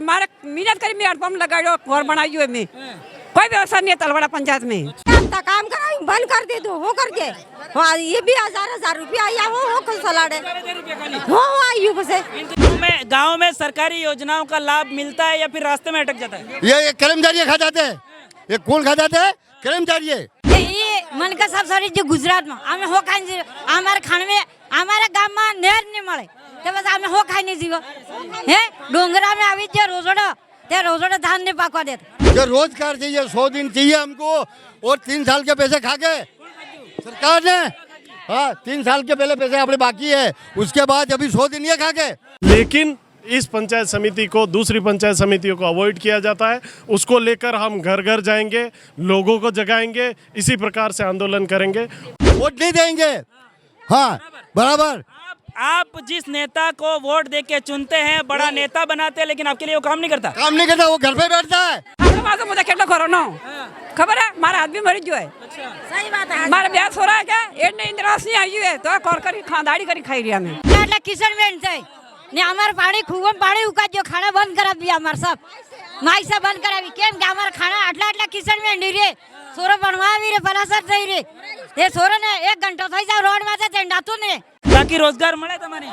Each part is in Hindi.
मारे मेहनत करी मैं पंप लगायो घर बनाइयो में कोई व्यवस्था नहीं है तलवाड़ा पंचायत में। काम कराई बंद कर दे दो हो करके। हाँ ये भी 1000 रुपया आया हो कुछ सलाड़े हो आयु बसे। गाँव में सरकारी योजनाओं का लाभ मिलता है या फिर रास्ते में अटक जाता है? ये कर्मचारी खा जाते हैं, ये कौन खा जाते हैं? कर्मचारी। ये मन का सब सारी जो गुजरात में हमें हो खाई हमारे खाने में हमारे गाँव में नेर नहीं मळे तो बस हमें हो खाई नहीं जीव है डोंगरा में आवी जे रोजोड़ा धान नहीं पाकवा देते। जो रोजगार चाहिए 100 दिन चाहिए हमको और 3 साल के पैसे खा गए सरकार ने। हाँ 3 साल के पहले पैसे अपने बाकी है, उसके बाद अभी 100 दिन ये खा गए। लेकिन इस पंचायत समिति को दूसरी पंचायत समितियों को अवॉइड किया जाता है। उसको लेकर हम घर घर जाएंगे, लोगों को जगाएंगे, इसी प्रकार से आंदोलन करेंगे। वोट नहीं देंगे। हाँ बराबर। आप जिस नेता को वोट देके चुनते हैं, बड़ा नेता बनाते हैं, लेकिन आपके लिए वो काम नहीं करता। काम नहीं करता, वो घर पे बैठता है। मुझे खेलो कोरोना खबर है हमारा आदमी मरीज जो है। सही बात है। हमारा ब्याह हो रहा है क्या ये नहीं इंदिरावास नहीं आई है तो कर करी खानदारी करी खाई रही हमें किशन में ने हमारे पानी खूब पानी उका जो खाना बंद करा दिया हमारे सब माई से बंद करा भी केम के हमारा खाना आटला किशन में नहीं रे सोरो बनवा भी रे पलासर થઈ रे ये सोरो ने 1 घंटा થઈ जाव रोड में से डातो ने ताकि रोजगार मिले तुम्हारे।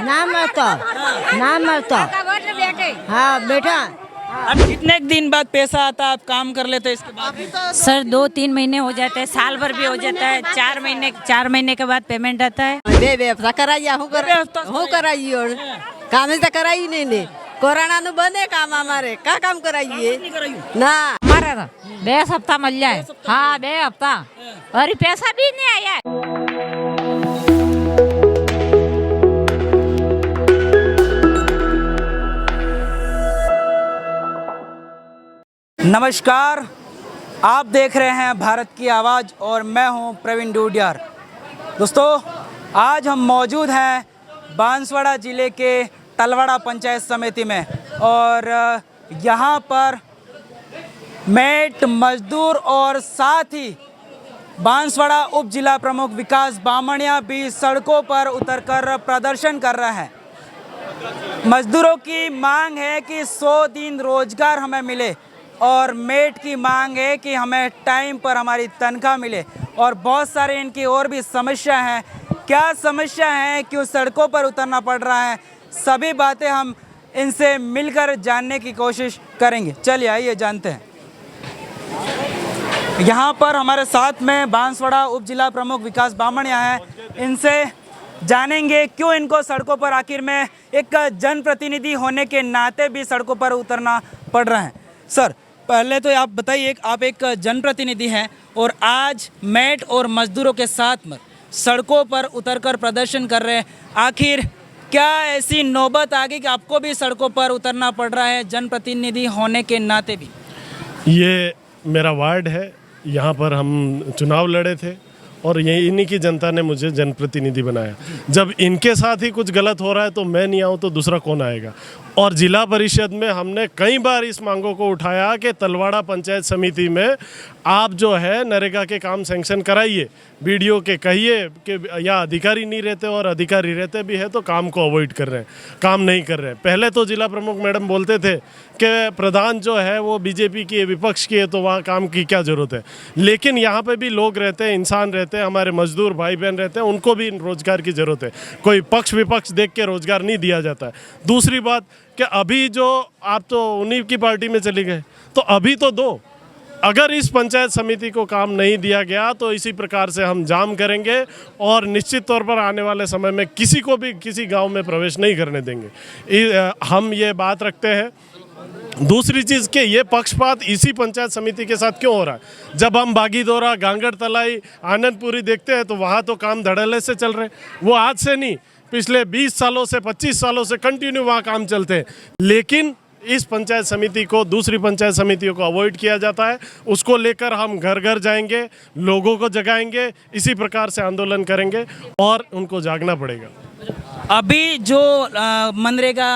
ना मरता हाँ बेटा। अब कितने दिन बाद पैसा आता है, आप काम कर लेते हैं इसके बाद? सर 2-3 महीने हो जाते हैं, साल भर भी हो जाता है, 4 महीने के बाद पेमेंट आता है। व्यवस्था कराइया हूँ कराइए और काम तो कराई नहीं कोरोना नु बंदे काम हमारे का काम कराइए ना हमारा था 2 हफ्ता मिल जाए। हाँ 2 हफ्ता और पैसा भी नहीं आया है। नमस्कार, आप देख रहे हैं भारत की आवाज़ और मैं हूं प्रवीण डूडियार। दोस्तों आज हम मौजूद हैं बांसवाड़ा ज़िले के तलवाड़ा पंचायत समिति में और यहां पर मेट मजदूर और साथ ही बांसवाड़ा उप जिला प्रमुख विकास बामणिया भी सड़कों पर उतरकर प्रदर्शन कर रहे हैं। मजदूरों की मांग है कि 100 दिन रोजगार हमें मिले और मेट की मांग है कि हमें टाइम पर हमारी तनख्वाह मिले और बहुत सारे इनकी और भी समस्या हैं। क्या समस्या है, क्यों सड़कों पर उतरना पड़ रहा है, सभी बातें हम इनसे मिलकर जानने की कोशिश करेंगे। चलिए आइए जानते हैं। यहाँ पर हमारे साथ में बांसवाड़ा उप जिला प्रमुख विकास बामणिया हैं, इनसे जानेंगे क्यों इनको सड़कों पर आखिर में एक जनप्रतिनिधि होने के नाते भी सड़कों पर उतरना पड़ रहा है। सर पहले तो आप बताइए, आप एक जनप्रतिनिधि हैं और आज मेट और मजदूरों के साथ में सड़कों पर उतरकर प्रदर्शन कर रहे हैं, आखिर क्या ऐसी नौबत आ गई कि आपको भी सड़कों पर उतरना पड़ रहा है जनप्रतिनिधि होने के नाते भी? ये मेरा वार्ड है, यहाँ पर हम चुनाव लड़े थे और ये इन्हीं की जनता ने मुझे जनप्रतिनिधि बनाया। जब इनके साथ ही कुछ गलत हो रहा है तो मैं नहीं आऊँ तो दूसरा कौन आएगा। और जिला परिषद में हमने कई बार इस मांगों को उठाया कि तलवाड़ा पंचायत समिति में आप जो है नरेगा के काम सैंक्शन कराइए, बीडीओ के कहिए कि या अधिकारी नहीं रहते और अधिकारी रहते भी है तो काम को अवॉइड कर रहे हैं, काम नहीं कर रहे हैं। पहले तो जिला प्रमुख मैडम बोलते थे कि प्रधान जो है वो बीजेपी की विपक्ष की है तो वहाँ काम की क्या ज़रूरत है, लेकिन यहाँ पे भी लोग रहते हैं, इंसान रहते हैं, हमारे मजदूर भाई बहन रहते हैं, उनको भी रोज़गार की ज़रूरत है। कोई पक्ष विपक्ष देख के रोज़गार नहीं दिया जाता है। दूसरी बात कि अभी जो आप तो उन्हीं की पार्टी में चले गए तो अभी तो दो, अगर इस पंचायत समिति को काम नहीं दिया गया तो इसी प्रकार से हम जाम करेंगे और निश्चित तौर पर आने वाले समय में किसी को भी किसी गांव में प्रवेश नहीं करने देंगे। हम ये बात रखते हैं। दूसरी चीज़ के ये पक्षपात इसी पंचायत समिति के साथ क्यों हो रहा है? जब हम बागीदोरा, गांगड़ तलाई, आनंदपुरी देखते हैं तो वहाँ तो काम धड़ल्ले से चल रहे हैं। वो आज से नहीं, पिछले 20 सालों से 25 सालों से कंटिन्यू वहाँ काम चलते हैं, लेकिन इस पंचायत समिति को दूसरी पंचायत समितियों को अवॉइड किया जाता है। उसको लेकर हम घर घर जाएंगे, लोगों को जगाएंगे, इसी प्रकार से आंदोलन करेंगे और उनको जागना पड़ेगा। अभी जो मनरेगा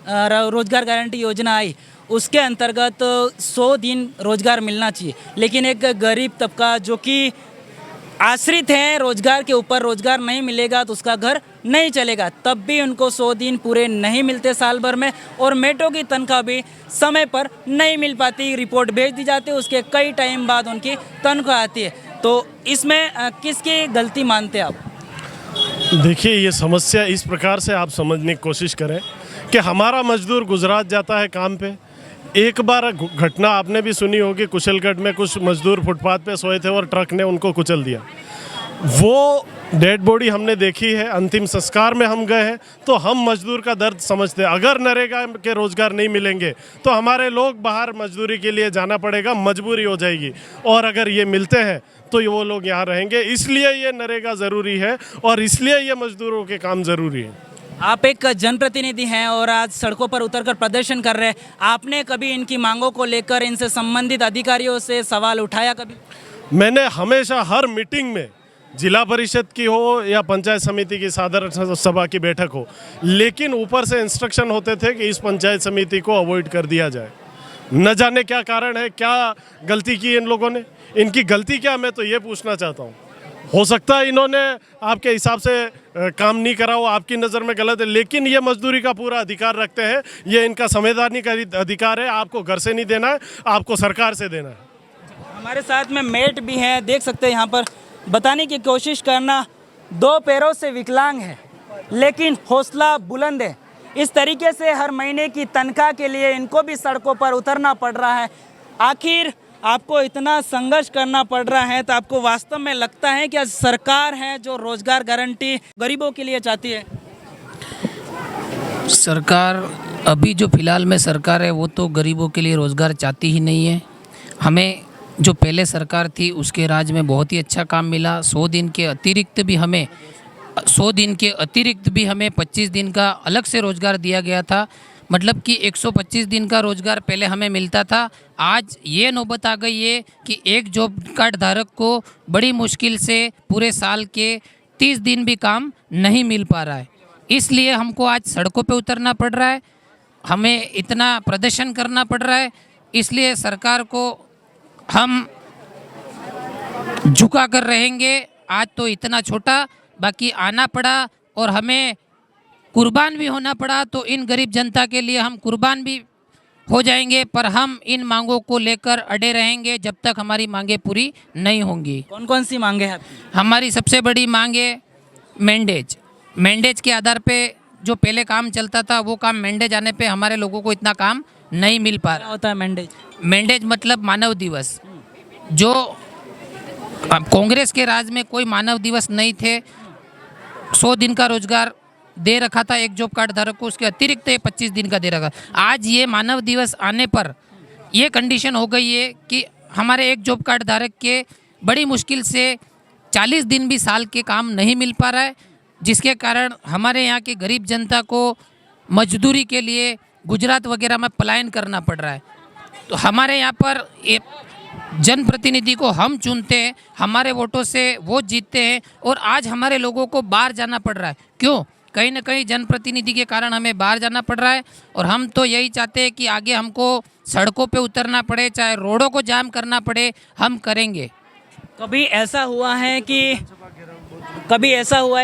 रोजगार गारंटी योजना आई उसके अंतर्गत 100 दिन रोजगार मिलना चाहिए, लेकिन एक गरीब तबका जो कि आश्रित है रोजगार के ऊपर, रोजगार नहीं मिलेगा तो उसका घर नहीं चलेगा, तब भी उनको 100 दिन पूरे नहीं मिलते साल भर में, और मेटों की तनख्वाह भी समय पर नहीं मिल पाती। रिपोर्ट भेज दी जाती है, उसके कई टाइम बाद उनकी तनख्वाह आती है। तो इसमें किसकी गलती मानते हैं आप? देखिए, ये समस्या इस प्रकार से आप समझने की कोशिश करें कि हमारा मजदूर गुजरात जाता है काम पे। एक बार घटना आपने भी सुनी होगी, कुशलगढ़ में कुछ मजदूर फुटपाथ पे सोए थे और ट्रक ने उनको कुचल दिया। वो डेड बॉडी हमने देखी है, अंतिम संस्कार में हम गए हैं, तो हम मजदूर का दर्द समझते हैं। अगर नरेगा के रोज़गार नहीं मिलेंगे तो हमारे लोग बाहर मजदूरी के लिए जाना पड़ेगा, मजबूरी हो जाएगी। और अगर ये मिलते हैं तो वो लोग यहाँ रहेंगे। इसलिए ये नरेगा ज़रूरी है और इसलिए ये मजदूरों के काम ज़रूरी है। आप एक जनप्रतिनिधि हैं और आज सड़कों पर उतरकर प्रदर्शन कर रहे हैं। आपने कभी इनकी मांगों को लेकर इनसे संबंधित अधिकारियों से सवाल उठाया कभी? मैंने हमेशा हर मीटिंग में, जिला परिषद की हो या पंचायत समिति की साधारण सभा की बैठक हो, लेकिन ऊपर से इंस्ट्रक्शन होते थे कि इस पंचायत समिति को अवॉइड कर दिया जाए। न जाने क्या कारण है, क्या गलती की इन लोगों ने, इनकी गलती क्या, मैं तो ये पूछना चाहता हूँ। हो सकता है इन्होंने आपके हिसाब से काम नहीं करा हो, आपकी नज़र में गलत है, लेकिन ये मजदूरी का पूरा अधिकार रखते हैं। ये इनका संवैधानिक अधिकार है। आपको घर से नहीं देना है, आपको सरकार से देना है। हमारे साथ में मेट भी हैं, देख सकते हैं यहाँ पर। बताने की कोशिश करना, 2 पैरों से विकलांग है लेकिन हौसला बुलंद है। इस तरीके से हर महीने की तनख्वाह के लिए इनको भी सड़कों पर उतरना पड़ रहा है। आखिर आपको इतना संघर्ष करना पड़ रहा है तो आपको वास्तव में लगता है कि आज सरकार है जो रोजगार गारंटी गरीबों के लिए चाहती है? सरकार अभी जो फ़िलहाल में सरकार है वो तो गरीबों के लिए रोज़गार चाहती ही नहीं है। हमें जो पहले सरकार थी उसके राज में बहुत ही अच्छा काम मिला। 100 दिन के अतिरिक्त भी हमें 25 दिन का अलग से रोज़गार दिया गया था। मतलब कि 125 दिन का रोज़गार पहले हमें मिलता था। आज ये नौबत आ गई है कि एक जॉब कार्ड धारक को बड़ी मुश्किल से पूरे साल के 30 दिन भी काम नहीं मिल पा रहा है। इसलिए हमको आज सड़कों पे उतरना पड़ रहा है, हमें इतना प्रदर्शन करना पड़ रहा है। इसलिए सरकार को हम झुका कर रहेंगे। आज तो इतना छोटा, बाकी आना पड़ा और हमें कुर्बान भी होना पड़ा तो इन गरीब जनता के लिए हम कुर्बान भी हो जाएंगे, पर हम इन मांगों को लेकर अड़े रहेंगे जब तक हमारी मांगें पूरी नहीं होंगी। कौन कौन सी मांगे हैं आपकी? हमारी सबसे बड़ी मांग है मैंडेज के आधार पे जो पहले काम चलता था वो काम मैंडेज आने पे हमारे लोगों को इतना काम नहीं मिल पा रहा। होता है मैंडेज? मैंडेज मतलब मानव दिवस। जो कांग्रेस के राज में कोई मानव दिवस नहीं थे। 100 दिन का रोजगार दे रखा था एक जॉब कार्ड धारक को, उसके अतिरिक्त 25 दिन का दे रखा। आज ये मानव दिवस आने पर ये कंडीशन हो गई है कि हमारे एक जॉब कार्ड धारक के बड़ी मुश्किल से 40 दिन भी साल के काम नहीं मिल पा रहा है, जिसके कारण हमारे यहाँ की गरीब जनता को मजदूरी के लिए गुजरात वगैरह में पलायन करना पड़ रहा है। तो हमारे यहाँ पर जनप्रतिनिधि को हम चुनते हैं, हमारे वोटों से वो जीतते हैं और आज हमारे लोगों को बाहर जाना पड़ रहा है। क्यों? कहीं ना कहीं जनप्रतिनिधि के कारण हमें बाहर जाना पड़ रहा है और हम तो यही चाहते हैं कि आगे हमको सड़कों पे उतरना पड़े, चाहे रोडों को जाम करना पड़े, हम करेंगे। कभी ऐसा हुआ है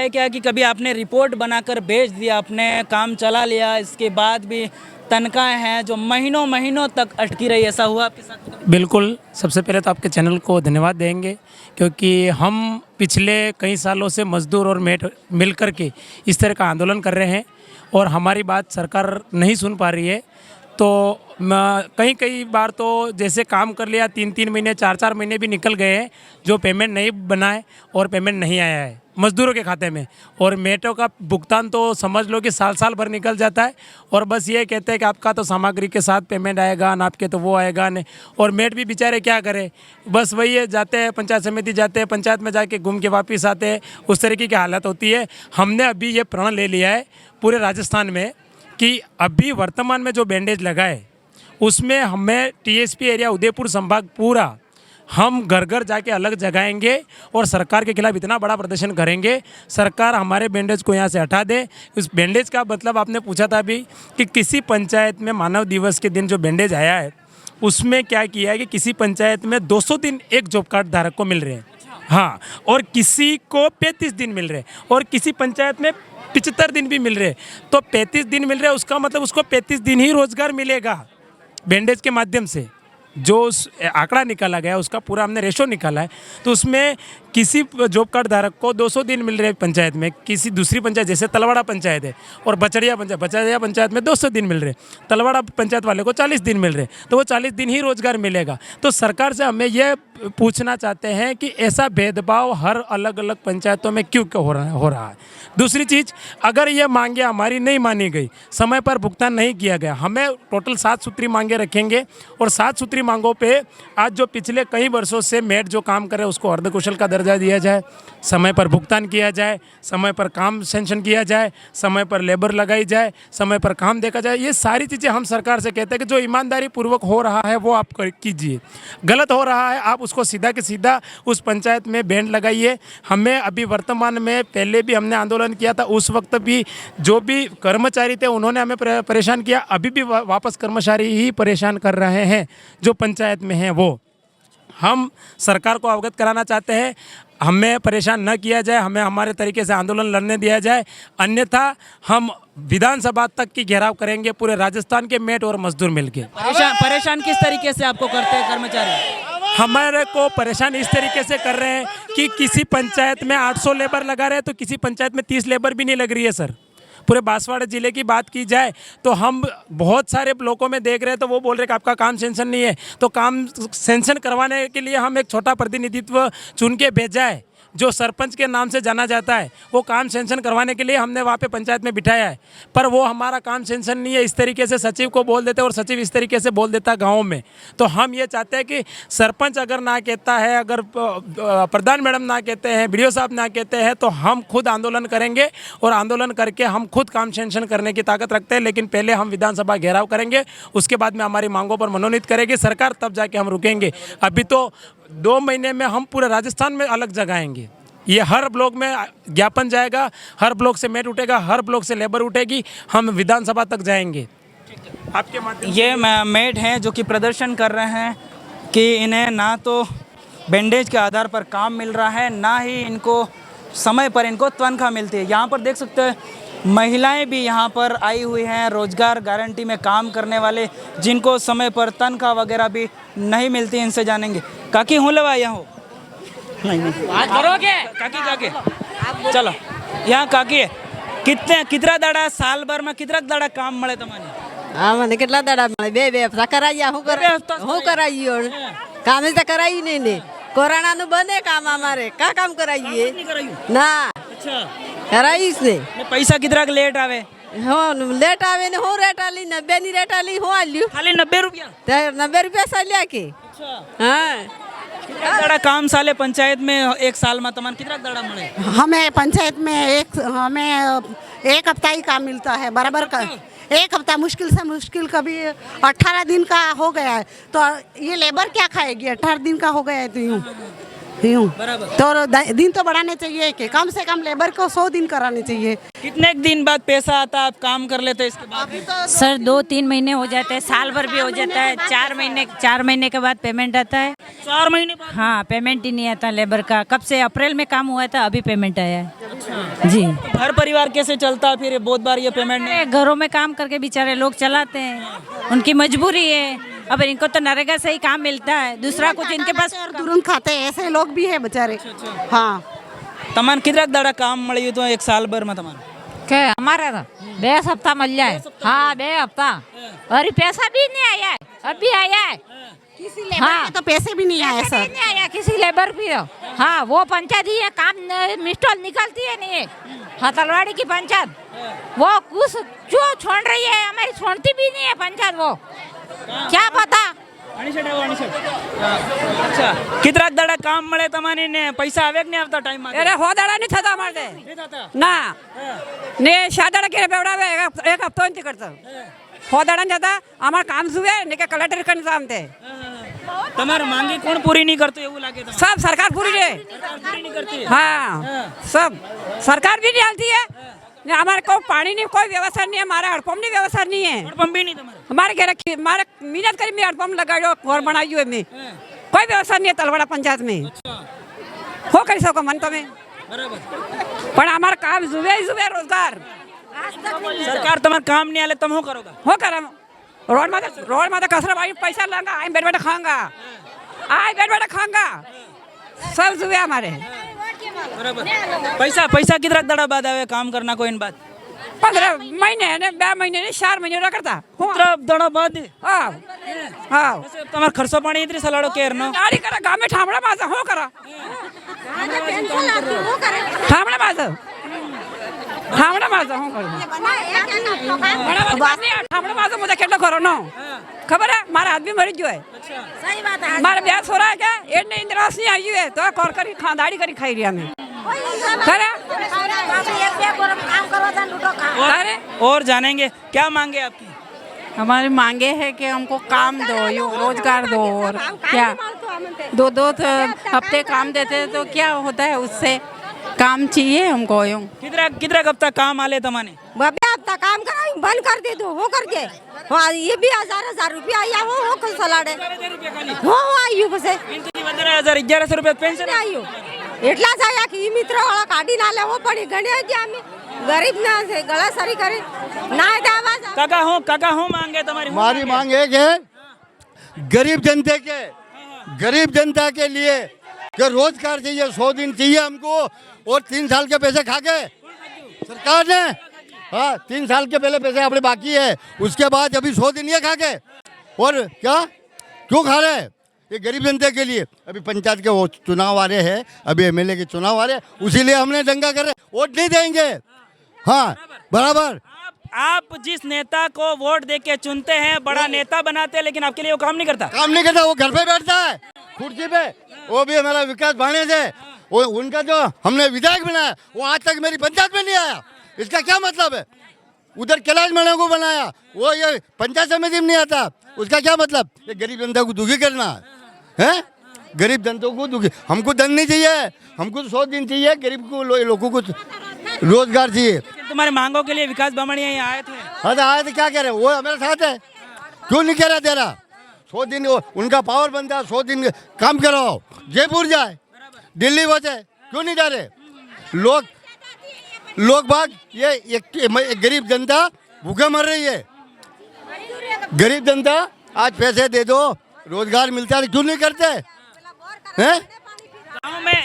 क्या कि कभी आपने रिपोर्ट बनाकर भेज दिया, आपने काम चला लिया, इसके बाद भी तनख्वाह है जो महीनों महीनों तक अटकी रही, ऐसा हुआ आपके साथ? बिल्कुल। सबसे पहले तो आपके चैनल को धन्यवाद देंगे क्योंकि हम पिछले कई सालों से मजदूर और मेट मिल कर के इस तरह का आंदोलन कर रहे हैं और हमारी बात सरकार नहीं सुन पा रही है। तो कई बार तो जैसे काम कर लिया, 3-3 महीने 4-4 महीने भी निकल गए हैं जो पेमेंट नहीं बना है और पेमेंट नहीं आया है मज़दूरों के खाते में। और मेटों का भुगतान तो समझ लो कि साल भर निकल जाता है और बस ये कहते हैं कि आपका तो सामग्री के साथ पेमेंट आएगा ना, आपके तो वो आएगा नहीं। और मेट भी बेचारे क्या करें, बस वही है, जाते हैं पंचायत समिति, जाते हैं पंचायत में जाके घूम के वापस आते हैं, उस तरीके की हालत होती है। हमने अभी ये प्रण ले लिया है पूरे राजस्थान में कि अभी वर्तमान में जो बैंडेज लगा है उसमें हमें टीएसपी एरिया उदयपुर संभाग पूरा हम घर घर जाके अलग जगाएंगे और सरकार के खिलाफ इतना बड़ा प्रदर्शन करेंगे, सरकार हमारे बैंडेज को यहाँ से हटा दे। उस बैंडेज का मतलब आपने पूछा था अभी कि किसी पंचायत में मानव दिवस के दिन जो बैंडेज आया है उसमें क्या किया है कि किसी पंचायत में 200 दिन एक जॉब कार्ड धारक को मिल रहे हैं, हाँ, और किसी को 35 दिन मिल रहे हैं और किसी पंचायत में 75 दिन भी मिल रहे, तो 35 दिन मिल रहे, उसका मतलब उसको 35 दिन ही रोजगार मिलेगा बैंडेज के माध्यम से। जो उस आंकड़ा निकाला गया उसका पूरा हमने रेशो निकाला है, तो उसमें किसी जॉब कार्ड धारक को 200 दिन मिल रहे पंचायत में, किसी दूसरी पंचायत जैसे तलवाड़ा पंचायत है और बचड़िया पंचायत में 200 दिन मिल रहे, तलवाड़ा पंचायत वाले को 40 दिन मिल रहे, तो वो 40 दिन ही रोजगार मिलेगा। तो सरकार से हमें यह पूछना चाहते हैं कि ऐसा भेदभाव हर अलग अलग पंचायतों में क्यों हो रहा है। दूसरी चीज़, अगर ये मांगे हमारी नहीं मानी गई, समय पर भुगतान नहीं किया गया, हमें टोटल 7 सूत्री मांगे रखेंगे और 7 सूत्री मांगों पे आज जो पिछले कई वर्षों से मेड जो काम करे उसको अर्धकुशल का दर्जा दिया जाए, समय पर भुगतान किया जाए, समय पर काम सेंक्शन किया जाए, समय पर लेबर लगाई जाए, समय पर काम देखा जाए। ये सारी चीज़ें हम सरकार से कहते हैं कि जो ईमानदारी पूर्वक हो रहा है वो आप कीजिए, गलत हो रहा है आप उसको सीधा के सीधा उस पंचायत में बैन लगाइए। हमें अभी वर्तमान में, पहले भी हमने आंदोलन किया था, उस वक्त भी जो भी कर्मचारी थे उन्होंने हमें परेशान किया, अभी भी वापस कर्मचारी ही परेशान कर रहे हैं जो पंचायत में हैं। वो हम सरकार को अवगत कराना चाहते हैं, हमें परेशान न किया जाए, हमें हमारे तरीके से आंदोलन लड़ने दिया जाए, अन्यथा हम विधानसभा तक की घेराव करेंगे पूरे राजस्थान के मेट और मजदूर मिलके। परेशान किस तरीके से आपको करते हैं कर्मचारी? हमारे को परेशान इस तरीके से कर रहे हैं कि किसी पंचायत में 800 लेबर लगा रहे हैं तो किसी पंचायत में 30 लेबर भी नहीं लग रही है सर। पूरे बांसवाड़ा जिले की बात की जाए तो हम बहुत सारे ब्लॉकों में देख रहे हैं, तो वो बोल रहे हैं कि आपका काम सेंक्शन नहीं है, तो काम सेंक्शन करवाने के लिए हम एक छोटा प्रतिनिधित्व चुन के भेजा है जो सरपंच के नाम से जाना जाता है, वो काम सेंक्शन करवाने के लिए हमने वहाँ पे पंचायत में बिठाया है, पर वो हमारा काम सेंक्शन नहीं है, इस तरीके से सचिव को बोल देते हैं और सचिव इस तरीके से बोल देता है गाँव में। तो हम ये चाहते हैं कि सरपंच अगर ना कहता है, अगर प्रधान मैडम ना कहते हैं, BDO साहब ना कहते हैं, तो हम खुद आंदोलन करेंगे और आंदोलन करके हम खुद काम सेंक्शन करने की ताकत रखते हैं। लेकिन पहले हम विधानसभा घेराव करेंगे, उसके बाद में हमारी मांगों पर मनोनीत करेगी सरकार, तब जाके हम रुकेंगे। अभी तो 2 महीने में हम पूरे राजस्थान में अलग जगाएंगे, ये हर ब्लॉक में ज्ञापन जाएगा, हर ब्लॉक से मेट उठेगा, हर ब्लॉक से लेबर उठेगी, हम विधानसभा तक जाएंगे आपके माध्यम। ये मेट हैं जो कि प्रदर्शन कर रहे हैं कि इन्हें ना तो बैंडेज के आधार पर काम मिल रहा है, ना ही इनको समय पर इनको तनख्वाह मिलती है। यहाँ पर देख सकते हैं महिलाएं भी यहाँ पर आई हुई हैं, रोजगार गारंटी में काम करने वाले, जिनको समय पर तनख्वाह वगैरह भी नहीं मिलती। इनसे जानेंगे। काकी हूँ लवा यहाँ हो नहीं बात करोगे काकी चलो यहाँ काकी है कितना दाड़ा साल भर में कितना दाड़ा काम મળે તમને? મને કેટલા દાડા મળે? બે હપ્તા કરાયા. હું કરાવી કામ તો કરાવી નહીં ને. કોરોનાનું બંધ કામ અમારે કા કામ કરાવીએ ના કરાવીશ ને. પૈસા કિતરા લેટ આવે? હો લેટ આવે ને હું રેટ આલી 90 ની રેટ આલી હું આલ્યું ખાલી 90 રૂપિયા? 90 રૂપિયા સાલ્યા કે हाँ कितना दाड़ा काम साले पंचायत में एक साल में तमान कितना दाड़ा मिले? हमें पंचायत में हमें 1 हफ्ता ही काम मिलता है बराबर का। 1 हफ्ता मुश्किल से मुश्किल, कभी 18 दिन का हो गया है, तो ये लेबर क्या खाएगी? 18 दिन का हो गया है तो यूँ तो दिन तो बढ़ाने चाहिए कि कम से कम लेबर को 100 दिन कराने चाहिए। कितने दिन बाद पैसा आता है? आप काम कर लेते हैं इसके बाद? सर 2-3 महीने हो जाते हैं, साल भर भी हो जाता है, 4 महीने के बाद पेमेंट आता है। 4 महीने बाद? हाँ, पेमेंट ही नहीं आता लेबर का। कब से? अप्रैल में काम हुआ था, अभी पेमेंट आया है। अच्छा। जी। घर परिवार कैसे चलता है फिर? बहुत बार ये पेमेंट नहीं। घरों में काम करके बेचारे लोग चलाते हैं, उनकी मजबूरी है। अब इनको तो नरेगा से ही काम मिलता है, दूसरा कुछ इनके पास तुरंत खाते हैं, ऐसे लोग भी है बेचारे। हाँ तमान कितना दाड़ा काम मળી तो एक साल भर में तमान? के हमारे तो 2 हफ्ता मिल जाए। हाँ 2 हफ्ता, और पैसा भी नहीं आया है, अभी आया है। किसी लेबर के तो पैसे भी नहीं आए सर। नहीं आया किसी लेबर भी। हाँ वो पंचायत ही है, काम मिस्टॉल निकलती है नहीं। हाँ तलवाड़ी की पंचायत वो कुछ जो छोड़ रही है, हमारी छोड़ती भी नहीं है पंचायत। वो क्या पता। अच्छा कितना दाड़ा काम મળે તમને ને પૈસા આવે કે નહીં આવતા ટાઈમ માં? અરે હો દાડા નહીં થતા અમારે ના ને 7 દાડા કે બેવડાવે 1 હપ્તો નથી કરતો. હો દાડા નહીં થતા અમાર કામ સુવે ને કે કલેક્ટર કન કામ તે તમારી માંગે કોણ પૂરી નહીં કરતું એવું લાગે તમને? सब सरकार पूरी है। સરકાર પૂરી નહીં કરતી? हाँ सब सरकार भी नहीं डालती है। ने हमारे को पानी नहीं कोई व्यवस्था नहीं है, हमारे हड़पम्प नहीं व्यवस्था नहीं है। હડપંપ બી નહીં તમારે? हमारे घर हमारे मेहनत करी में हड़पम्प लगाड़ो घर बनाई में कोई व्यवस्था नहीं है तलवाड़ा पंचायत में। हो कर सको मन तुम्हें પણ અમાર કામ જુએ રોજગાર सरकार तुम्हारे काम नहीं आले तुम हो करोगा हो करम रोड में तो कसरा भाई पैसा लांगा आई बैठ बैठ खाऊंगा सब जुए हमारे पैसा पैसा कितना दड़ा बाद आवे काम करना कोई इन बात 15 महीने ने 2 महीने ने 4 महीने ना करता कितना दड़ा बाद हाँ हाँ तुम्हारे खर्चो पानी इतनी सलाड़ो केर नो गाड़ी करा गाँव में ठामड़ा मासा हो करा ठामड़ा मासा हो करो ठामड़ा मासा मुझे કેટલો ખરો નો ખબર है मारा आदमी मरी जो है सही बात है मारा ब्याह हो रहा है क्या एडने इंद्रास नहीं आई है तो कॉल करी खानदारी करी खाई रिया में करे अरे और जानेंगे क्या मांगे आपकी हमारी मांगे है कि हमको काम दो, रोजगार दो, और क्या 2-2 हफ्ते काम देते तो क्या होता है, उससे काम चाहिए हमको। यूं कितना कब तक काम आले तुम्हारे बाबा अब तक काम कराई बंद कर दे दो हो करके हाँ ये भी 1000 रुपया आया हो कुल सलाडे हो आयु बसे 11,000 रुपये पेंशन आयु એટલા જ આયા કે ઈ મિત્ર વાળા કાઢી ના લેવો પડી ગણ્યા જે અમે ગરીબ ના છે ગળા સરી કરે ના દાવા काका हो मांगे तुम्हारी हमारी मांग एक है गरीब जनता के लिए कि रोजगार चाहिए 100 दिन चाहिए हमको और 3 साल के पैसे खा के सरकार ने हाँ 3 साल के पहले पैसे अपने बाकी है उसके बाद अभी 100 दिन ये खा के और क्या क्यों खा रहे हैं ये गरीब जनता के लिए अभी पंचायत के वो चुनाव आ रहे हैं अभी एमएलए के चुनाव आ रहे हैं उसीलिए हमने दंगा कर रहे वोट नहीं देंगे हाँ बराबर आप जिस नेता को वोट देके चुनते हैं बड़ा नेता बनाते हैं लेकिन आपके लिए वो काम नहीं करता वो घर पे बैठता है कुर्सी पे वो भी हमारा विकास भाणे से वो उनका जो हमने विधायक बनाया वो आज तक मेरी पंचायत में नहीं आया इसका क्या मतलब है उधर कैलाश मणि को बनाया वो ये पंचायत समिति में नहीं आता उसका क्या मतलब ये गरीब जनता को दुखी करना है गरीब जनता को दुखी हमको धन नहीं चाहिए हमको 100 दिन चाहिए गरीब को लोगों को रोजगार चाहिए तुम्हारे मांगों के लिए विकास बामणिया यहाँ आए थे हाँ तो आए तो क्या कह रहे वो हमारे साथ है क्यों नहीं कह रहा तेरा 100 दिन उनका पावर बनता है 100 दिन काम कराओ जयपुर जाए दिल्ली बचे क्यों नहीं जा रहे लोग बाग ये एक गरीब जनता भूखे मर रही है गरीब जनता आज पैसे दे दो रोजगार मिलता है क्यों नहीं करते हैं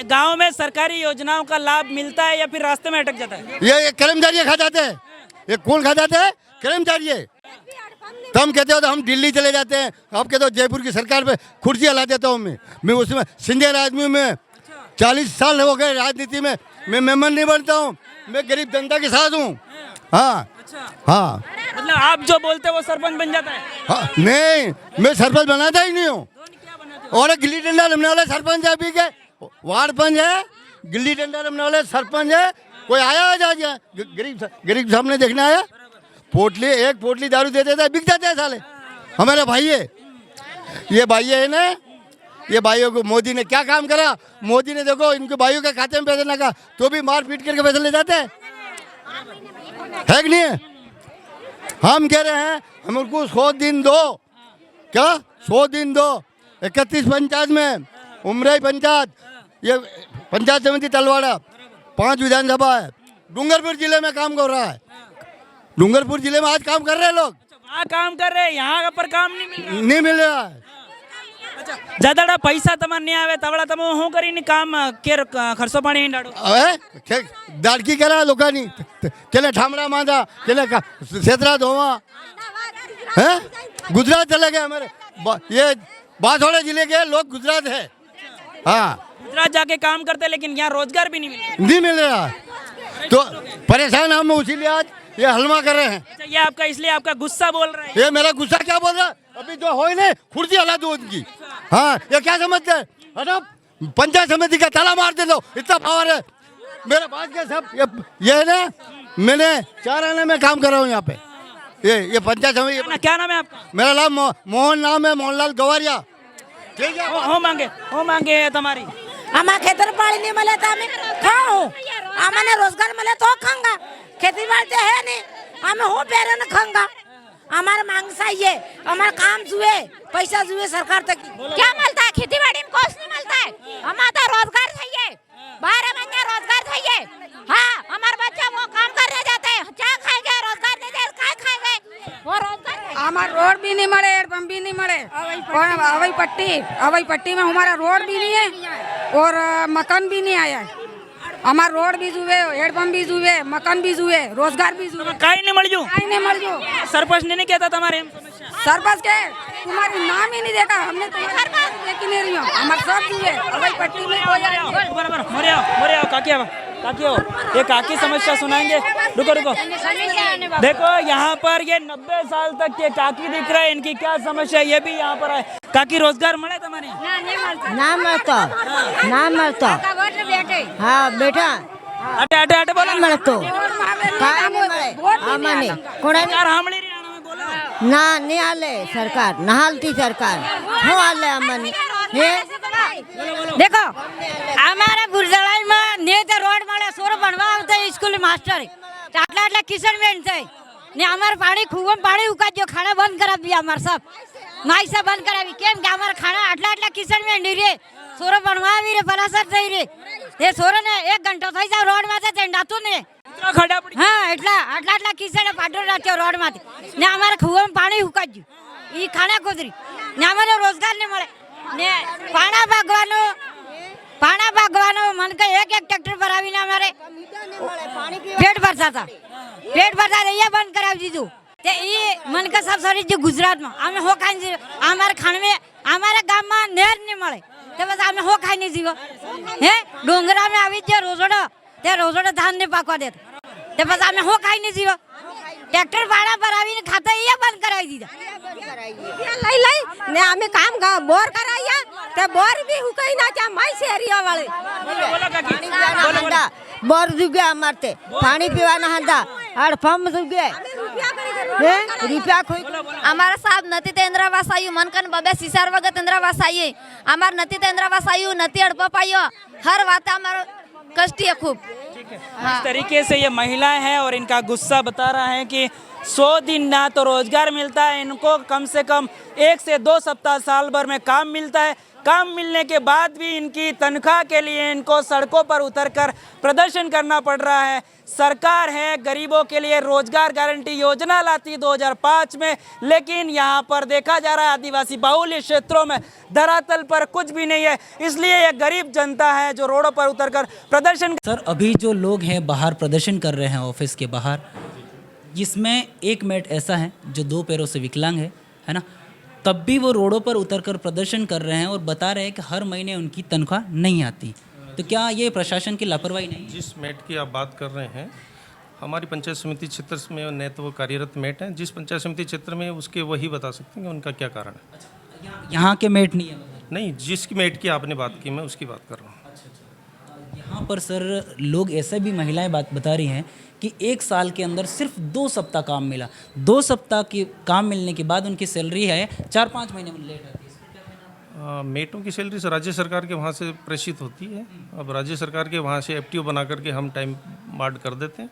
गांव में सरकारी योजनाओं का लाभ मिलता है या फिर रास्ते में अटक जाता है ये कर्मचारी खा जाते हैं ये कौन खा जाते हैं कर्मचारी तुम कहते हो तो हम दिल्ली चले जाते हैं आप कहते हो जयपुर की सरकार पे कुर्सी हला देता हूँ मैं उसमें सीनियर आदमी में 40 साल हो गए राजनीति में मैं मेंबर नहीं बनता हूँ मैं गरीब जनता के साथ हूँ हाँ हाँ मतलब आप जो बोलते हैं वो सरपंच बन जाता है हाँ नहीं मैं सरपंच बनाता ही नहीं हूँ और गिल्ली डंडा रमने वाले सरपंच है अभी के वार्ड पंच है गिल्ली डंडा रमने वाले सरपंच है कोई आया है आज गरीब सामने देखने आया एक पोटली दारू दे देता है बिक जाते हैं साले हमारे भाई है ये भाई है ना ये भाइयों को मोदी ने क्या काम करा मोदी ने देखो इनके भाइयों के खाते में पैसे लगा तो भी मार पीट करके पैसे ले जाते हैं है कि नहीं हम कह रहे हैं हम उनको 100 दिन दो क्या 100 दिन दो 31 पंचायत में उमराई पंचायत ये पंचायत समिति तलवाड़ा 5 विधानसभा है डूंगरपुर जिले में काम कर रहा है डूंगरपुर जिले में आज काम कर रहे हैं लोग वहाँ काम कर रहे हैं यहाँ पर काम नहीं मिल रहा है ज्यादा पैसा तमार नहीं आवे तवड़ा तम हूँ करी काम केर खर्चो पाणी डाड़ो दाड़की करा लोकांनी केले ठामड़ा मांदा केले सेतरा धोवा हैं गुजरात चले गए हमारे ये बांसवाड़ा जिले के लोग गुजरात है हाँ गुजरात जाके काम करते लेकिन यहाँ रोजगार भी नहीं मिल रहा तो परेशान हम इसीलिए आज ये हलवा कर रहे हैं ये आपका इसलिए आपका गुस्सा बोल रहा है ये मेरा गुस्सा क्या बोल रहा है अभी जो हो ही नहीं कुर्सी हला दो उनकी हाँ ये क्या समझते हैं पंचायत समिति का ताला मार दे दो इतना पावर है मेरे पास के सब ये है ना मैंने 4 आने में काम कर रहा हूँ यहाँ पे ये पंचायत समिति क्या नाम है आपका मेरा नाम मोहन नाम है मोहनलाल गवारिया ठीक है हो मांगे तुम्हारी आमा खेतर पाड़ी नहीं मिले तो हमें खाओ आमाने रोजगार मिले तो खाऊंगा खेती बाड़ी तो है नहीं हमें हो पैरे न खाऊंगा हमारे मांग चाहिए हमारा काम जुए पैसा जुए सरकार तक क्या मिलता है खेती बाड़ी में कुछ नहीं मिलता है हमारा रोजगार चाहिए 12 महीने रोजगार चाहिए। हाँ, हमारे बच्चे वो काम करने जाते हैं, क्या खाएंगे? रोजगार नहीं दे, क्या खाएंगे? वो रोजगार हमारा रोड भी नहीं मरे, हेड पंप भी नहीं मरे, और हवाई पट्टी में हमारा रोड भी नहीं है और मकान भी नहीं आया है। हमारा रोड भी जुए, हेड पंप भी जुए, मकान भी जुए, रोजगार भी जुए, काई नहीं मळजू काई नहीं मर जो। सरपंच ने नहीं कहता तुम्हारे सरपंच के तुम्हारी नाम ही नहीं देखा हमने, तुम्हारी देखी नहीं रही हो। हमारे सब जुए, हवाई पट्टी में कोई बराबर मोरे आओ काकी आओ ये काकी समस्या सुनाएंगे। रुको देखो यहाँ पर ये 90 साल तक के काकी दिख रहे हैं, इनकी क्या समस्या है ये भी यहाँ पर है। काकी रोजगार मिले तुम्हारे? ना मरता हाँ बेटा अटे बोला मरतो काय नहीं मळे आम्हाने कोणाने ना नहीं आले सरकार ना हालती सरकार हो आले आम्हाने हे देखो हमारे बुरजलाई में ने ते रोड મળે સોર ભણવા આવતા સ્કૂલ માસ્ટર આટલા કિશન બેન છે ને અમાર પાણી ખૂવમ પાણી ઉકાજો ખાણા બંધ કરાવી દિયા અમાર सब માઈસા બંધ કરાવી કેમ કે અમાર ખાણા આટલા કિશન બેન રે સોર ભણવા આવી રે પલાસર થઈ રે એ સોર ને 1 ઘંટો થઈ જાય રોડ માથે તેંડાતું ને खड़ा पड़ी હા આટલા કિશન પાટો રાખ્યો રોડ માથે ને અમાર ખૂવમ પાણી ઉકાજો ઈ ખાણા કોદરી ને અમારે રોજગાર ને મળે ને પાણા ભાગવાનો मन के एक ट्रैक्टर पर आવીને અમારે पेट भरता था ये बंद करावी दीधું ते ई मन के सब सरी जो गुजरात में અમે हो खाई हमारे खाने में हमारे गाम में नेर नहीं મળે ते बस અમે हो खाई नहीं जीवो हे डोंगरा में आवी जे रोजड़ो ते रोजड़ो धान ने पाकवा देत ते बस અમે हो खाई नहीं जीवो ट्रैक्टर भाड़ा पर आવીને खाता ये बंद करावी दीधा लई ने आम्ही काम बोर कराया ते बोर भी हुकई ना त्या माई शेरिया वाले बोर जुगे अमरते पानी पीवाना हंदा और पंप जुगे रुपया खोई અમારા સાહેબ નથી તેન્દ્ર વાસાયું મનકન બબે સિસાર વગત તેન્દ્ર વાસાયે અમાર નથી તેન્દ્ર વાસાયું નથી અડપ પાયો હર વાત અમારો કષ્ટી है खूब। इस तरीके से ये महिलाएं हैं और इनका गुस्सा बता रहा है कि 100 दिन ना तो रोजगार मिलता है इनको, कम से कम 1 से 2 सप्ताह साल भर में काम मिलता है। काम मिलने के बाद भी इनकी तनख्वाह के लिए इनको सड़कों पर उतरकर प्रदर्शन करना पड़ रहा है। सरकार है गरीबों के लिए रोजगार गारंटी योजना लाती 2005 में, लेकिन यहाँ पर देखा जा रहा है आदिवासी बाहुल्य क्षेत्रों में धरातल पर कुछ भी नहीं है। इसलिए ये गरीब जनता है जो रोडों पर उतरकर प्रदर्शन। सर अभी जो लोग हैं बाहर प्रदर्शन कर रहे हैं ऑफिस के बाहर, जिसमें एक मेट ऐसा है जो 2 पैरों से विकलांग है ना, तब भी वो रोडों पर उतरकर प्रदर्शन कर रहे हैं और बता रहे हैं कि हर महीने उनकी तनख्वाह नहीं आती। तो क्या ये प्रशासन की लापरवाही नहीं? जिस मेट की आप बात कर रहे हैं हमारी पंचायत समिति क्षेत्र में न तो वो कार्यरत मेट हैं, जिस पंचायत समिति क्षेत्र में उसके वही बता सकते हैं उनका क्या कारण है। यहाँ के मेट नहीं है? नहीं, जिसकी मेट की आपने बात की मैं उसकी बात कर रहा हूँ। यहाँ पर सर लोग ऐसे भी महिलाएं बात बता रही हैं कि 1 साल के अंदर सिर्फ 2 सप्ताह काम मिला, 2 सप्ताह की काम मिलने के बाद उनकी सैलरी है 4-5 महीने में लेट आती है। मेटों की सैलरी राज्य सरकार के वहाँ से प्रेषित होती है। अब राज्य सरकार के वहाँ से FTO बना करके हम टाइम मार्ड कर देते हैं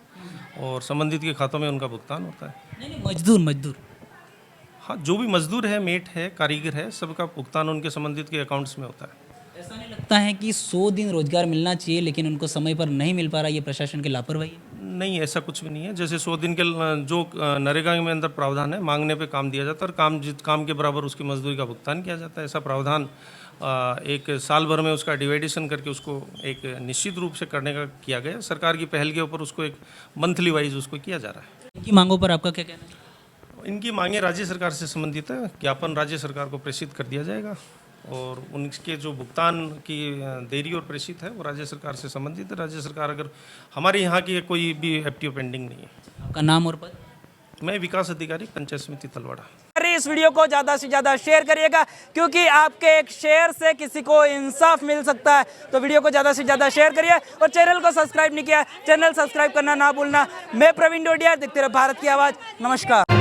और संबंधित के खातों में उनका भुगतान होता है। नहीं मजदूर हाँ, जो भी मजदूर है, मेट है, कारीगर है, सबका भुगतान उनके संबंधित के अकाउंट्स में होता है। ऐसा नहीं लगता है कि 100 दिन रोजगार मिलना चाहिए लेकिन उनको समय पर नहीं मिल पा रहा, ये प्रशासन की लापरवाही है? नहीं, ऐसा कुछ भी नहीं है। जैसे 100 दिन के जो नरेगा में अंदर प्रावधान है, मांगने पे काम दिया जाता है और काम के बराबर उसकी मजदूरी का भुगतान किया जाता है। ऐसा प्रावधान एक साल भर में उसका डिवाइडेशन करके उसको एक निश्चित रूप से करने का किया गया। सरकार की पहल के ऊपर उसको एक मंथली वाइज उसको किया जा रहा है। इनकी मांगों पर आपका क्या कहना है? इनकी मांगे राज्य सरकार से संबंधित है। ज्ञापन राज्य सरकार को प्रेषित कर दिया जाएगा और उनके जो भुगतान की देरी और प्रेषित है वो राज्य सरकार से संबंधित है। राज्य सरकार अगर हमारे यहाँ की कोई भी FTO पेंडिंग नहीं है। आपका नाम और पद? मैं विकास अधिकारी पंचायत समिति तलवाड़ा। अरे इस वीडियो को ज़्यादा से ज़्यादा शेयर करिएगा क्योंकि आपके एक शेयर से किसी को इंसाफ मिल सकता है। तो वीडियो को ज़्यादा से ज़्यादा शेयर करिए और चैनल को सब्सक्राइब नहीं किया, चैनल सब्सक्राइब करना ना भूलना। मैं प्रवीण डोडिया, देखते रहो भारत की आवाज़। नमस्कार।